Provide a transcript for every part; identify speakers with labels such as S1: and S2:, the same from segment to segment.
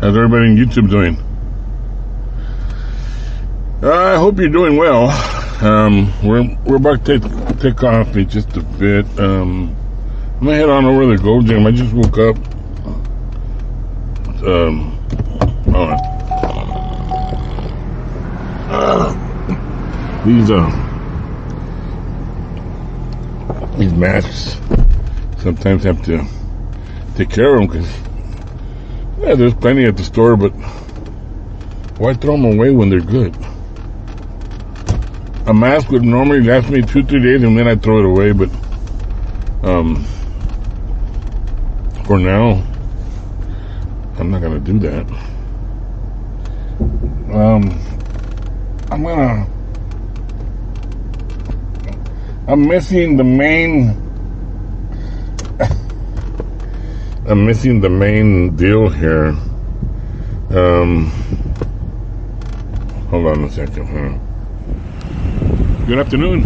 S1: How's everybody in YouTube doing? I hope you're doing well. We're about to take off in just a bit. I'm gonna head on over to the Gold Gym. I just woke up. Hold on. These masks sometimes have to take care of them because there's plenty at the store, but why throw them away when they're good? A mask would normally last me 2-3 days and then I'd throw it away, but for now I'm not gonna do that. I'm missing the main deal here. Hold on a second. Good afternoon.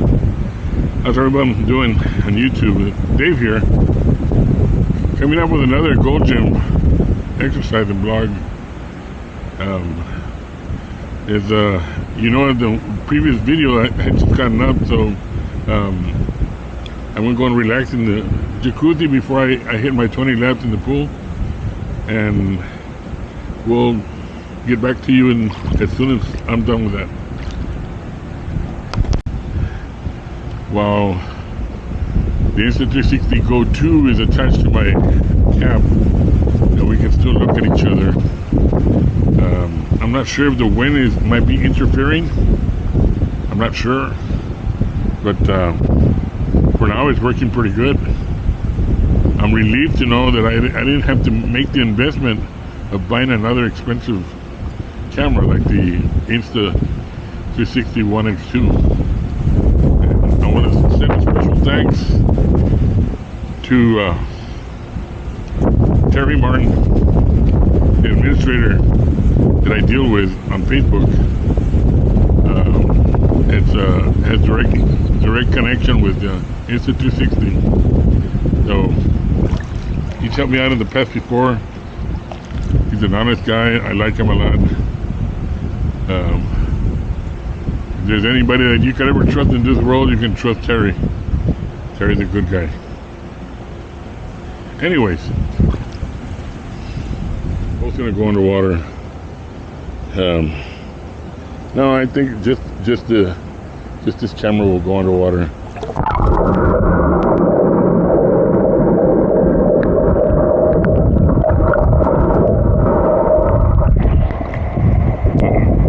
S1: How's everybody doing on YouTube? Dave here, coming up with another Gold Gym exercising blog. The previous video I had just gotten up, so I'm gonna go and relax in the jacuzzi before I hit my 20 laps in the pool, and we'll get back to you as soon as I'm done with that. While the Insta360 Go 2 is attached to my cap, and we can still look at each other. I'm not sure if the wind might be interfering. I'm not sure, but for now it's working pretty good. I'm relieved to know that I didn't have to make the investment of buying another expensive camera like the Insta360 1X2. And I want to send a special thanks to Terry Martin, the administrator that I deal with on Facebook. Has direct connection with Insta360. So he's helped me out in the past before. He's an honest guy. I like him a lot. If there's anybody that you could ever trust in this world, you can trust Terry. Terry's a good guy. Anyways, both gonna go underwater. No, I think just this camera will go underwater.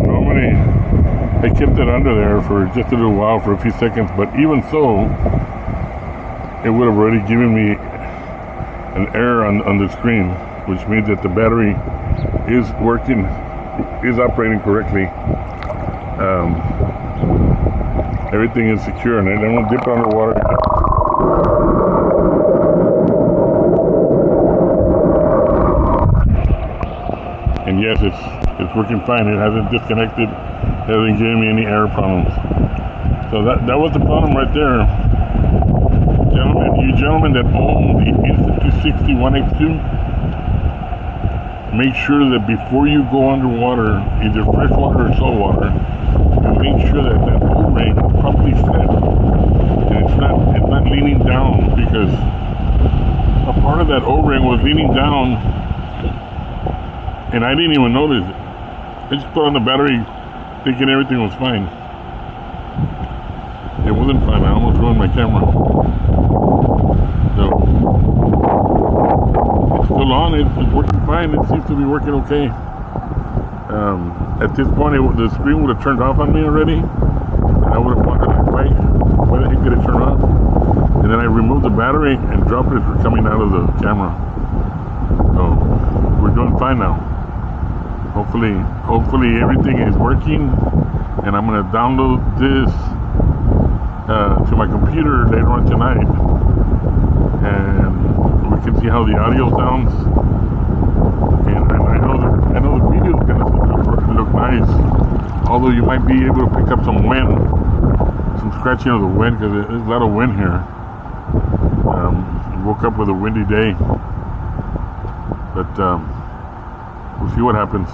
S1: Normally, I kept it under there for just a little while, for a few seconds, but even so, it would have already given me an error on the screen, which means that the battery is operating correctly. Everything is secure, and I won't dip underwater. And yes, it's working fine. It hasn't disconnected. It hasn't given me any error problems. So that was the problem right there. You gentlemen that own the Insta360 1X2, make sure that before you go underwater, either freshwater or saltwater, you make sure that O-ring is properly set, and it's not leaning down, because a part of that O-ring was leaning down, and I didn't even notice it. I just put on the battery thinking everything was fine. It wasn't fine. I almost ruined my camera. So it's still on. It's working fine. It seems to be working okay. At this point, the screen would have turned off on me already, and I would have wondered, why the heck did it turn off? And then I removed the battery, and droplets were coming out of the camera. So we're doing fine now. Hopefully everything is working, and I'm gonna download this to my computer later on tonight, and we can see how the audio sounds. And I know the video is gonna look nice, although you might be able to pick up some wind, some scratching of the wind, because there's a lot of wind here. Woke up with a windy day, but We'll see what happens.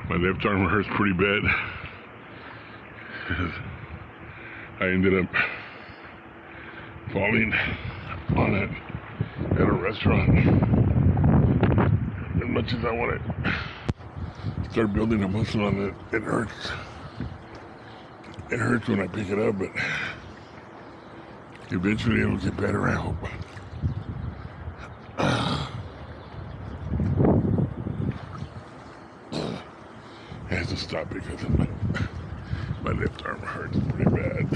S1: My left arm hurts pretty bad. I ended up falling on it at a restaurant. As much as I want to start building a muscle on it, it hurts. It hurts when I pick it up, but eventually it'll get better, I hope. I have to stop because of my left arm hurts pretty bad.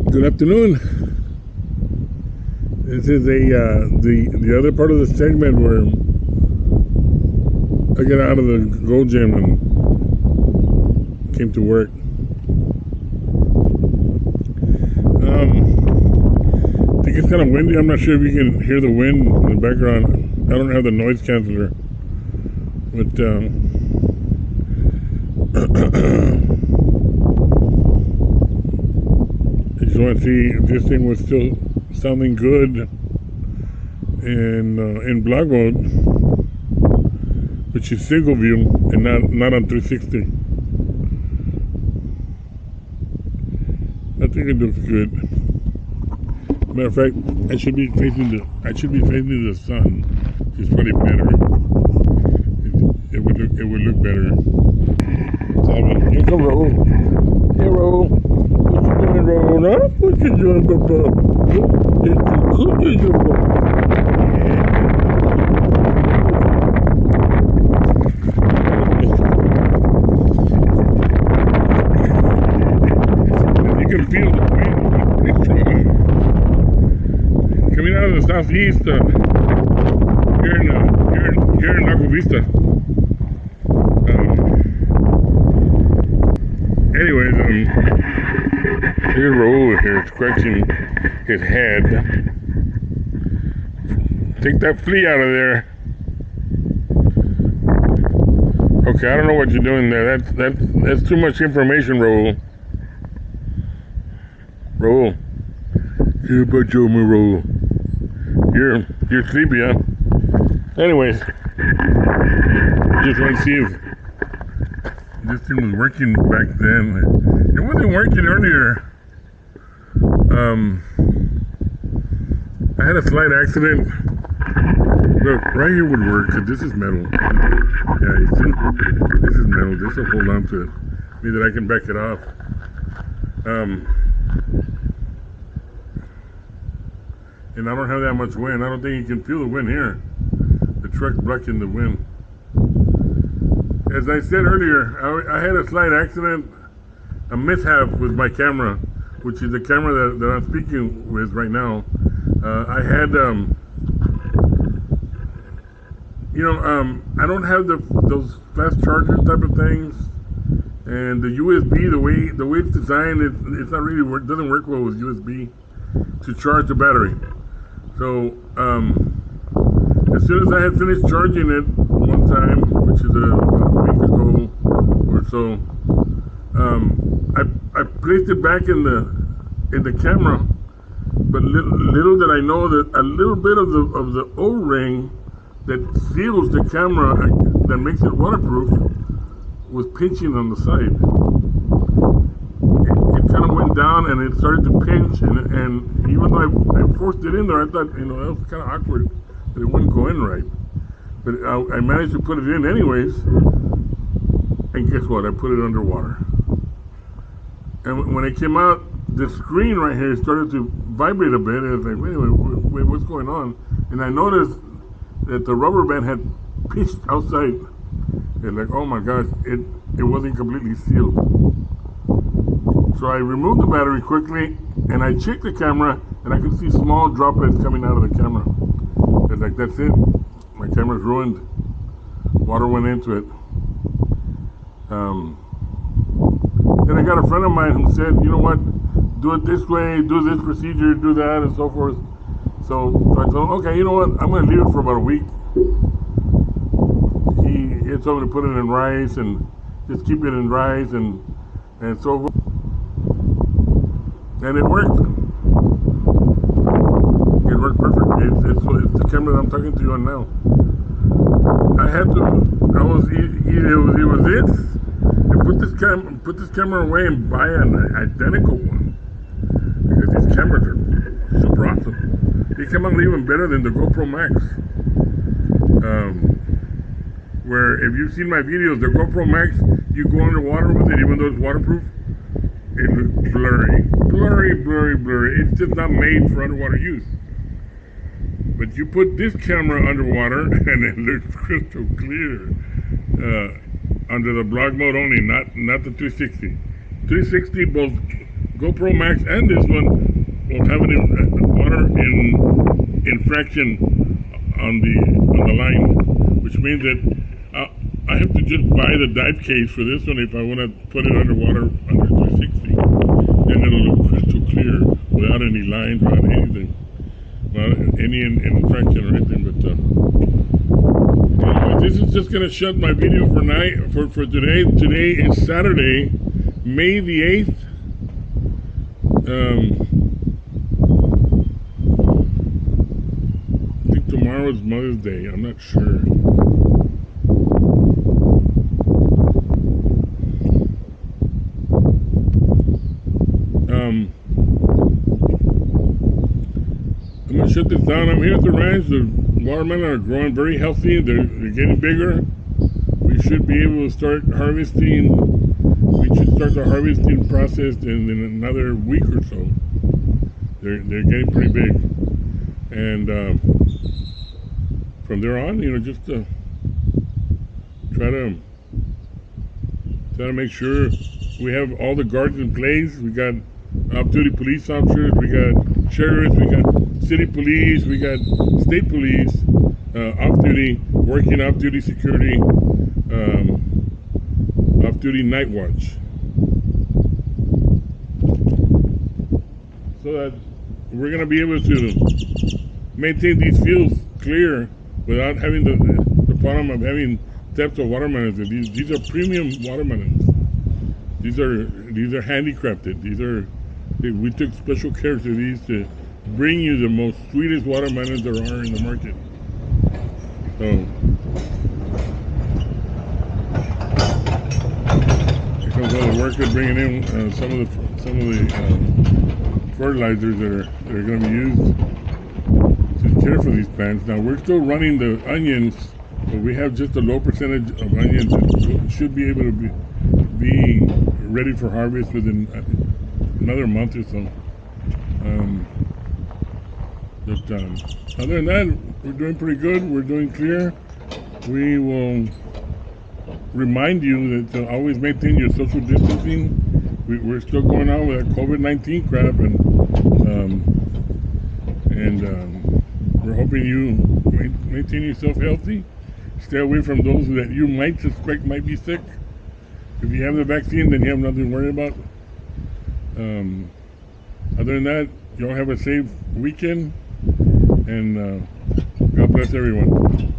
S1: Good afternoon. This is the other part of the segment where I got out of the Gold Gym and came to work. I think it's kind of windy. I'm not sure if you can hear the wind in the background. I don't have the noise canceller, but I just want to see if this thing was still sounding good in blog mode, which is single view and not on 360. I think it looks good. Matter of fact, I should be facing the sun. It's probably better. It would look better. having. Here come Raul. Hey, Raul. What you doing, Raul? Huh? What you doing, Papa? What you doing, Papa? You can feel the wind pretty strong. Coming out of the southeast, here in Lago Vista. Anyways, here's Raul here scratching his head. Take that flea out of there. Okay, I don't know what you're doing there. That's too much information, Raul. Raul. Here, but show me, Raul. You're sleepy, huh? Anyways, just want to see if this thing was working back then. It wasn't working earlier. I had a slight accident. Look, right here would work, because this is metal. Yeah, you see? This is metal. This will hold on to it. Means that I can back it off. And I don't have that much wind. I don't think you can feel the wind here. The truck's blocking the wind. As I said earlier, I had a slight accident, a mishap with my camera, which is the camera that I'm speaking with right now. I had, I don't have those fast charger type of things, and the USB, the way it's designed, it's not really doesn't work well with USB to charge the battery. So as soon as I had finished charging it one time, which is about a week ago or so, I placed it back in the camera. But little did I know that a little bit of the O-ring that seals the camera, that makes it waterproof, was pinching on the side. It kind of went down and it started to pinch, and even though I forced it in there, I thought, that was kind of awkward that it wouldn't go in right. But I managed to put it in anyways, and guess what? I put it underwater. And when it came out, the screen right here started to vibrate a bit, and I was like, wait, what's going on? And I noticed that the rubber band had pinched outside. And like, oh my gosh, it wasn't completely sealed. So I removed the battery quickly, and I checked the camera, and I could see small droplets coming out of the camera. And like, that's it. My camera's ruined. Water went into it. Then I got a friend of mine who said, you know what, do it this way, do this procedure, do that, and so forth. So I told him, okay, you know what, I'm going to leave it for about a week. He had told me to put it in rice and just keep it in rice and so forth. And it worked. It worked perfect. It's the camera that I'm talking to you on now. It was this. Put this camera away and buy an identical one, because these cameras are super awesome. They come out even better than the GoPro Max. Where if you've seen my videos, the GoPro Max, you go underwater with it, even though it's waterproof, it looks blurry. It's just not made for underwater use. But you put this camera underwater and it looks crystal clear. Under the blog mode only, not the 360. 360, both GoPro Max and this one will have water in fraction on the line, which means that I have to just buy the dive case for this one if I want to put it underwater under 360. Then it'll look crystal clear without any lines, without anything, without any infraction or anything. But this is just gonna shut my video for today. Today is Saturday, May the 8th. I think tomorrow is Mother's Day. I'm not sure. I'm gonna shut this down. I'm here at the ranch. The watermelon are growing very healthy. They're getting bigger. We should be able to start harvesting should start the harvesting process in another week or so. They're getting pretty big, and from there on, just try to make sure we have all the guards in place. We got off-duty police officers, we got sheriffs, we got city police, we got state police off-duty, working off-duty security, off-duty night watch, so that we're going to be able to maintain these fields clear without having the problem of having theft of watermelons. These are premium watermelons. These are handicrafted. We took special care to these to bring you the most sweetest watermelons there are in the market. So here comes all the workers bringing in some of the fertilizers that are going to be used to care for these plants. Now we're still running the onions, but we have just a low percentage of onions that should be able to be ready for harvest within another month or so. But other than that, we're doing pretty good. We're doing clear. We will remind you that to always maintain your social distancing. We're still going on with that COVID-19 crap, and we're hoping you maintain yourself healthy. Stay away from those that you might suspect might be sick. If you have the vaccine, then you have nothing to worry about. Other than that, y'all have a safe weekend, and God bless everyone.